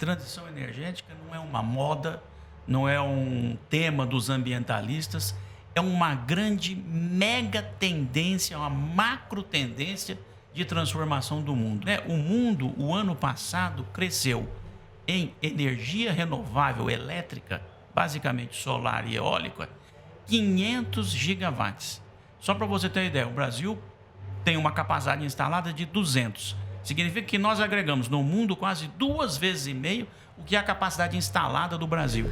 transição energética não é uma moda, não é um tema dos ambientalistas, é uma grande mega tendência, uma macro tendência de transformação do mundo, né? O mundo, o ano passado, cresceu em energia renovável elétrica, basicamente solar e eólica, 500 gigawatts. Só para você ter uma ideia, o Brasil tem uma capacidade instalada de 200. Significa que nós agregamos no mundo quase 2,5 vezes o que é a capacidade instalada do Brasil.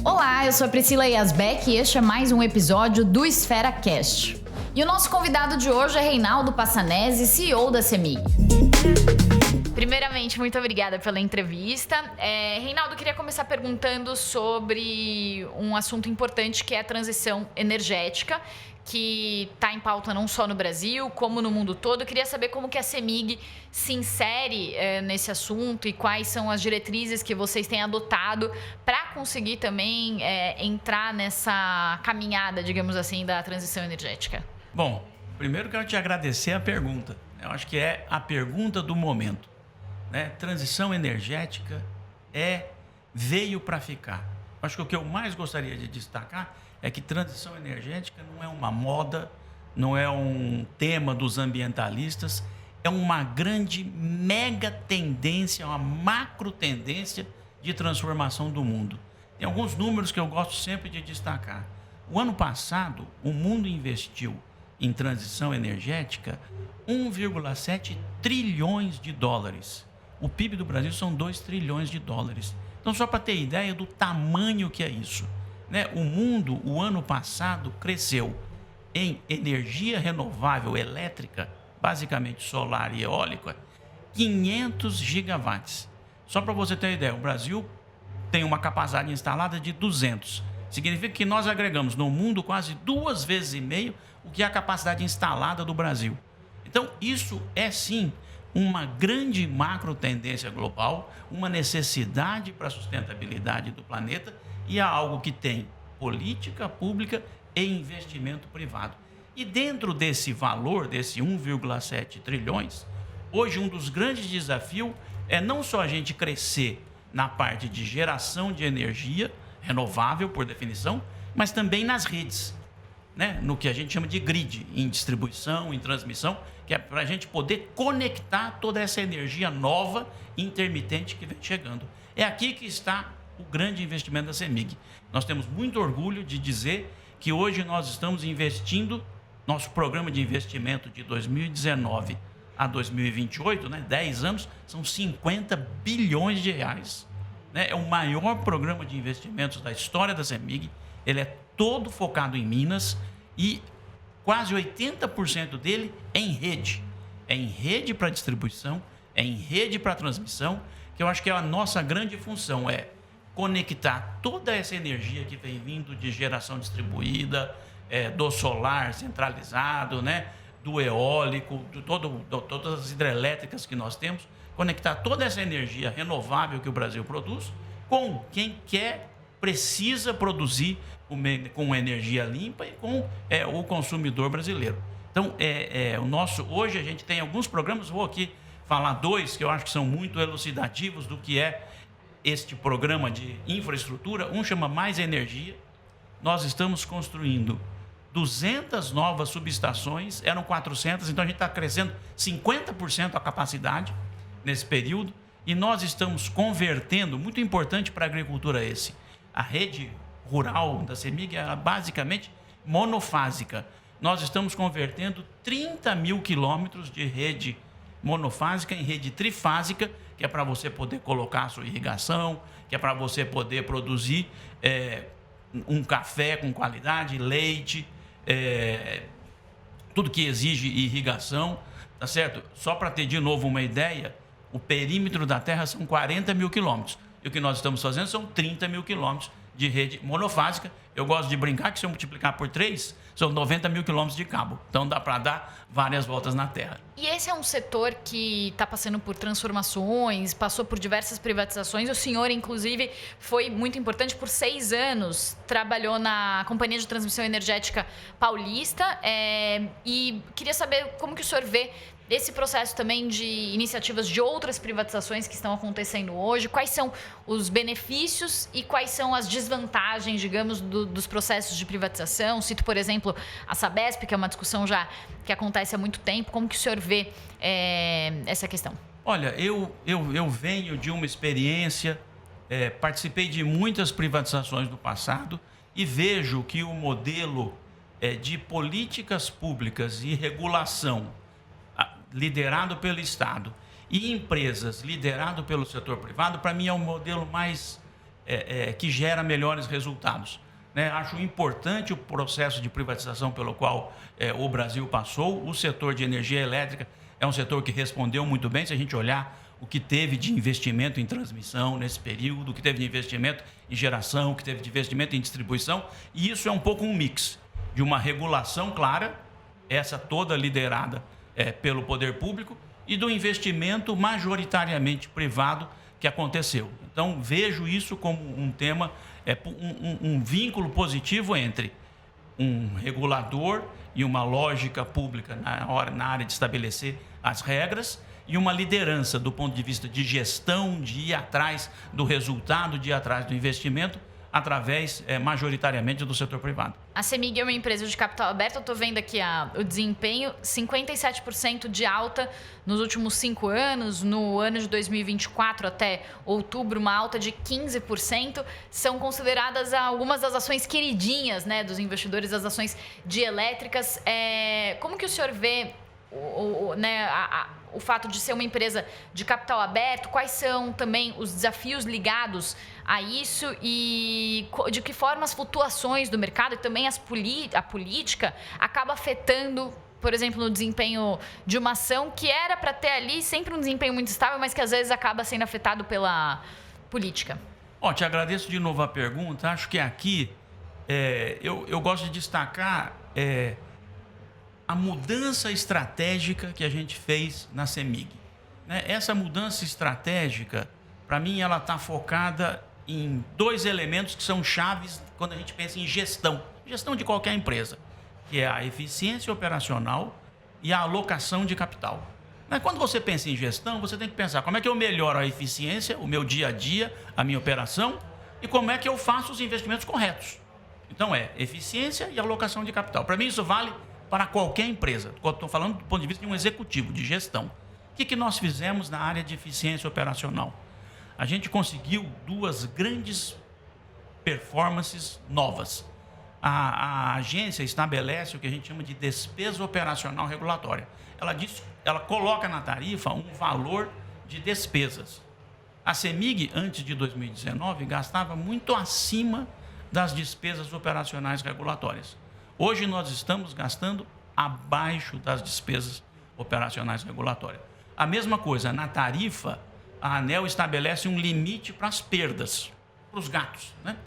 Olá, eu sou a Priscila Yasbeck e este é mais um episódio do Esfera Cast. E o nosso convidado de hoje é Reinaldo Passanezi, CEO da CEMIG. Primeiramente, muito obrigada pela entrevista. Reinaldo, queria começar perguntando sobre um assunto importante que é a transição energética, que está em pauta não só no Brasil, como no mundo todo. Eu queria saber como que a CEMIG se insere nesse assunto e quais são as diretrizes que vocês têm adotado para conseguir também entrar nessa caminhada, digamos assim, da transição energética. Bom, primeiro quero te agradecer a pergunta. Eu acho que é a pergunta do momento, né? Transição energética veio para ficar. Acho que o que eu mais gostaria de destacar é que transição energética não é uma moda, não é um tema dos ambientalistas, é uma grande mega tendência, uma macro tendência de transformação do mundo. Tem alguns números que eu gosto sempre de destacar. O ano passado, o mundo investiu em transição energética 1,7 trilhões de dólares. O PIB do Brasil são 2 trilhões de dólares. Então, só para ter ideia do tamanho que é isso, né? O mundo, o ano passado, cresceu em energia renovável elétrica, basicamente solar e eólica, 500 gigawatts. Só para você ter uma ideia, o Brasil tem uma capacidade instalada de 200. Significa que nós agregamos no mundo quase 2,5 vezes o que é a capacidade instalada do Brasil. Então, isso é sim uma grande macro tendência global, uma necessidade para a sustentabilidade do planeta e é algo que tem política pública e investimento privado. E dentro desse valor, desse 1,7 trilhões, hoje um dos grandes desafios é não só a gente crescer na parte de geração de energia renovável, por definição, mas também nas redes, né? No que a gente chama de grid, em distribuição, em transmissão, que é para a gente poder conectar toda essa energia nova, intermitente que vem chegando. É aqui que está o grande investimento da CEMIG. Nós temos muito orgulho de dizer que hoje nós estamos investindo, nosso programa de investimento de 2019 a 2028, né, 10 anos, são 50 bilhões de reais. Né? É o maior programa de investimentos da história da CEMIG. Ele é todo focado em Minas e quase 80% dele é em rede. É em rede para distribuição, é em rede para transmissão, que eu acho que é a nossa grande função, é conectar toda essa energia que vem vindo de geração distribuída, do solar centralizado, né, do eólico, de todas as hidrelétricas que nós temos, conectar toda essa energia renovável que o Brasil produz com quem precisa produzir com energia limpa e com o consumidor brasileiro. Então, hoje a gente tem alguns programas, vou aqui falar dois que eu acho que são muito elucidativos do que é este programa de infraestrutura. Um chama Mais Energia. Nós estamos construindo 200 novas subestações, eram 400, então a gente está crescendo 50% a capacidade nesse período, e nós estamos convertendo, muito importante para a agricultura a rede rural da CEMIG é basicamente monofásica. Nós estamos convertendo 30 mil quilômetros de rede monofásica em rede trifásica, que é para você poder colocar a sua irrigação, que é para você poder produzir um café com qualidade, leite, tudo que exige irrigação, tá certo? Só para ter de novo uma ideia, o perímetro da Terra são 40 mil quilômetros. E o que nós estamos fazendo são 30 mil quilômetros de rede monofásica. Eu gosto de brincar que se eu multiplicar por 3, são 90 mil quilômetros de cabo. Então dá para dar várias voltas na Terra. E esse é um setor que está passando por transformações, passou por diversas privatizações. O senhor, inclusive, foi muito importante por 6 anos, trabalhou na Companhia de Transmissão Energética Paulista. E queria saber como que o senhor vê esse processo também de iniciativas de outras privatizações que estão acontecendo hoje? Quais são os benefícios e quais são as desvantagens, digamos, dos processos de privatização? Cito, por exemplo, a Sabesp, que é uma discussão já que acontece há muito tempo. Como que o senhor vê essa questão? Olha, eu venho de uma experiência, participei de muitas privatizações do passado e vejo que o modelo de políticas públicas e regulação liderado pelo Estado e empresas liderado pelo setor privado, para mim é um modelo mais que gera melhores resultados. Né? Acho importante o processo de privatização pelo qual o Brasil passou. O setor de energia elétrica é um setor que respondeu muito bem. Se a gente olhar o que teve de investimento em transmissão nesse período, o que teve de investimento em geração, o que teve de investimento em distribuição, e isso é um pouco um mix de uma regulação clara, essa toda liderada pelo poder público, e do investimento majoritariamente privado que aconteceu. Então, vejo isso como um tema, um vínculo positivo entre um regulador e uma lógica pública na área de estabelecer as regras e uma liderança do ponto de vista de gestão, de ir atrás do resultado, de ir atrás do investimento, através, majoritariamente, do setor privado. A CEMIG é uma empresa de capital aberto. Eu estou vendo aqui o desempenho, 57% de alta nos últimos 5 anos. No ano de 2024 até outubro, uma alta de 15%. São consideradas algumas das ações queridinhas, né, dos investidores, as ações de elétricas. Como que o senhor vê o fato de ser uma empresa de capital aberto? Quais são também os desafios ligados a isso e de que forma as flutuações do mercado e também a política acaba afetando, por exemplo, no desempenho de uma ação que era para ter ali sempre um desempenho muito estável, mas que às vezes acaba sendo afetado pela política? Te agradeço de novo a pergunta. Acho que aqui eu gosto de destacar a mudança estratégica que a gente fez na CEMIG. Né? Essa mudança estratégica, para mim, ela está focada em 2 elementos que são chaves quando a gente pensa em gestão de qualquer empresa, que é a eficiência operacional e a alocação de capital. Mas quando você pensa em gestão, você tem que pensar como é que eu melhoro a eficiência, o meu dia a dia, a minha operação, e como é que eu faço os investimentos corretos. Então, eficiência e alocação de capital. Para mim, isso vale para qualquer empresa. Estou falando do ponto de vista de um executivo, de gestão. O que nós fizemos na área de eficiência operacional? A gente conseguiu 2 grandes performances novas. A agência estabelece o que a gente chama de despesa operacional regulatória. Ela coloca na tarifa um valor de despesas. A CEMIG, antes de 2019, gastava muito acima das despesas operacionais regulatórias. Hoje nós estamos gastando abaixo das despesas operacionais regulatórias. A mesma coisa, na tarifa, a ANEEL estabelece um limite para as perdas, para os gatos. Né?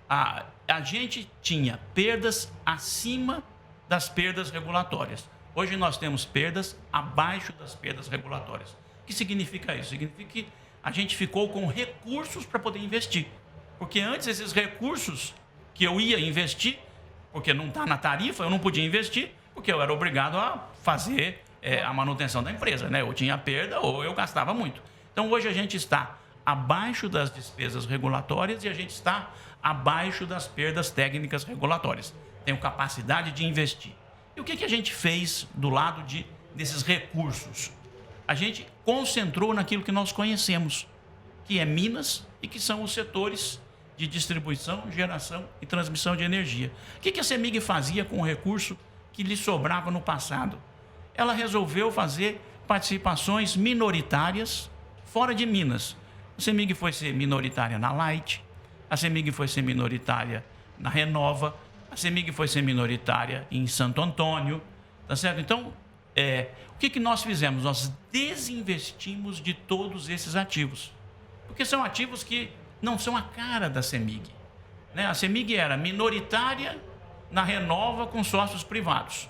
A gente tinha perdas acima das perdas regulatórias. Hoje nós temos perdas abaixo das perdas regulatórias. O que significa isso? Significa que a gente ficou com recursos para poder investir. Porque antes esses recursos que eu ia investir, porque não está na tarifa, eu não podia investir, porque eu era obrigado a fazer a manutenção da empresa. Né? Eu tinha perda ou eu gastava muito. Então, hoje a gente está abaixo das despesas regulatórias e a gente está abaixo das perdas técnicas regulatórias. Tenho capacidade de investir. E o que a gente fez do lado desses recursos? A gente concentrou naquilo que nós conhecemos, que é Minas e que são os setores de distribuição, geração e transmissão de energia. O que a CEMIG fazia com o recurso que lhe sobrava no passado? Ela resolveu fazer participações minoritárias fora de Minas. A CEMIG foi ser minoritária na Light, a CEMIG foi ser minoritária na Renova, a CEMIG foi ser minoritária em Santo Antônio, tá certo? Então, o que nós fizemos? Nós desinvestimos de todos esses ativos, porque são ativos que não são a cara da CEMIG. Né? A CEMIG era minoritária na Renova com sócios privados.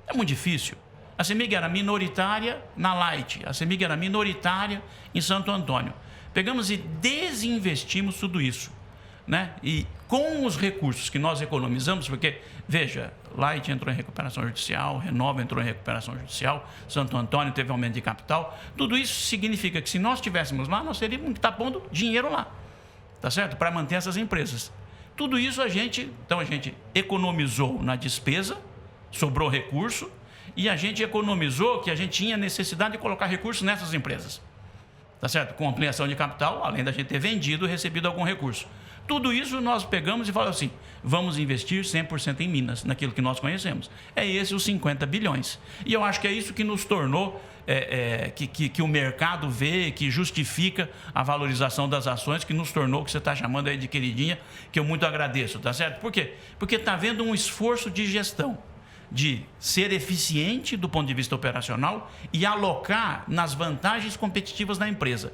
É muito difícil. A CEMIG era minoritária na Light, a CEMIG era minoritária em Santo Antônio. Pegamos e desinvestimos tudo isso. né? E com os recursos que nós economizamos, porque, veja, Light entrou em recuperação judicial, Renova entrou em recuperação judicial, Santo Antônio teve aumento de capital, tudo isso significa que se nós estivéssemos lá, nós teríamos que estar pondo dinheiro lá, tá certo? Para manter essas empresas. Tudo isso a gente economizou na despesa, sobrou recurso, e a gente economizou que a gente tinha necessidade de colocar recursos nessas empresas. Tá certo? Com ampliação de capital, além da gente ter vendido e recebido algum recurso. Tudo isso nós pegamos e falamos assim, vamos investir 100% em Minas, naquilo que nós conhecemos. É esse os 50 bilhões. E eu acho que é isso que nos tornou, que o mercado vê, que justifica a valorização das ações, que nos tornou o que você está chamando aí de queridinha, que eu muito agradeço, tá certo? Por quê? Porque está havendo um esforço de gestão, de ser eficiente do ponto de vista operacional e alocar nas vantagens competitivas da empresa.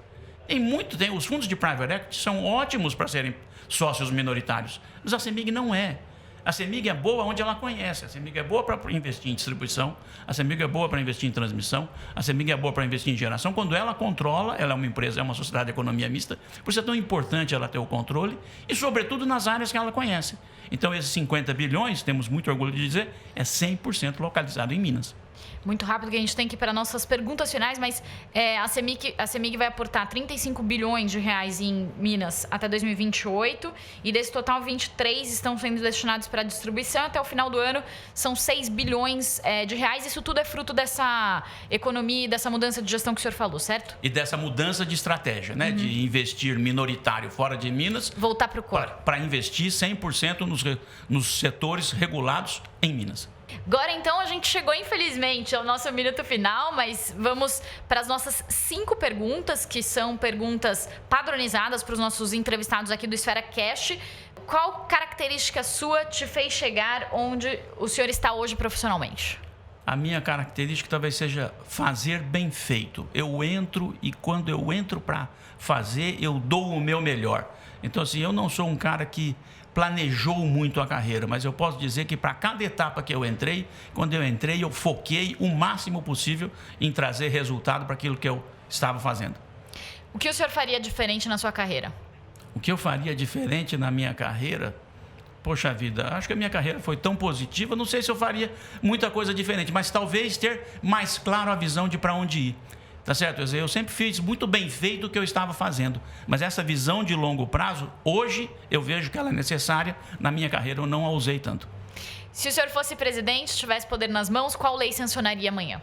Os fundos de private equity são ótimos para serem sócios minoritários, mas a CEMIG não é. A CEMIG é boa onde ela conhece, a CEMIG é boa para investir em distribuição, a CEMIG é boa para investir em transmissão, a CEMIG é boa para investir em geração. Quando ela controla, ela é uma empresa, é uma sociedade de economia mista, por isso é tão importante ela ter o controle e, sobretudo, nas áreas que ela conhece. Então, esses 50 bilhões, temos muito orgulho de dizer, é 100% localizado em Minas. Muito rápido que a gente tem que ir para nossas perguntas finais, mas a CEMIG vai aportar 35 bilhões de reais em Minas até 2028 e desse total 23 estão sendo destinados para distribuição. Até o final do ano são 6 bilhões de reais. Isso tudo é fruto dessa economia e dessa mudança de gestão que o senhor falou, certo? E dessa mudança de estratégia, né? De investir minoritário fora de Minas. Voltar para o core. Para investir 100% nos setores regulados em Minas. Agora, então, a gente chegou, infelizmente, ao nosso minuto final, mas vamos para as nossas 5 perguntas, que são perguntas padronizadas para os nossos entrevistados aqui do Esfera Cash. Qual característica sua te fez chegar onde o senhor está hoje profissionalmente? A minha característica talvez seja fazer bem feito. Eu entro e quando eu entro para fazer, eu dou o meu melhor. Então, assim, eu não sou um cara que planejou muito a carreira, mas eu posso dizer que para cada etapa que eu entrei, quando eu entrei, eu foquei o máximo possível em trazer resultado para aquilo que eu estava fazendo. O que o senhor faria diferente na sua carreira? O que eu faria diferente na minha carreira? Poxa vida, acho que a minha carreira foi tão positiva, não sei se eu faria muita coisa diferente, mas talvez ter mais claro a visão de para onde ir. Tá certo? Eu sempre fiz muito bem feito o que eu estava fazendo, mas essa visão de longo prazo, hoje eu vejo que ela é necessária, na minha carreira eu não a usei tanto. Se o senhor fosse presidente, tivesse poder nas mãos, qual lei sancionaria amanhã?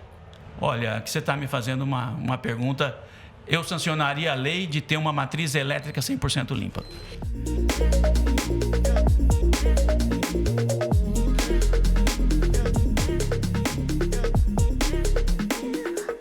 Olha, que você está me fazendo uma pergunta, eu sancionaria a lei de ter uma matriz elétrica 100% limpa.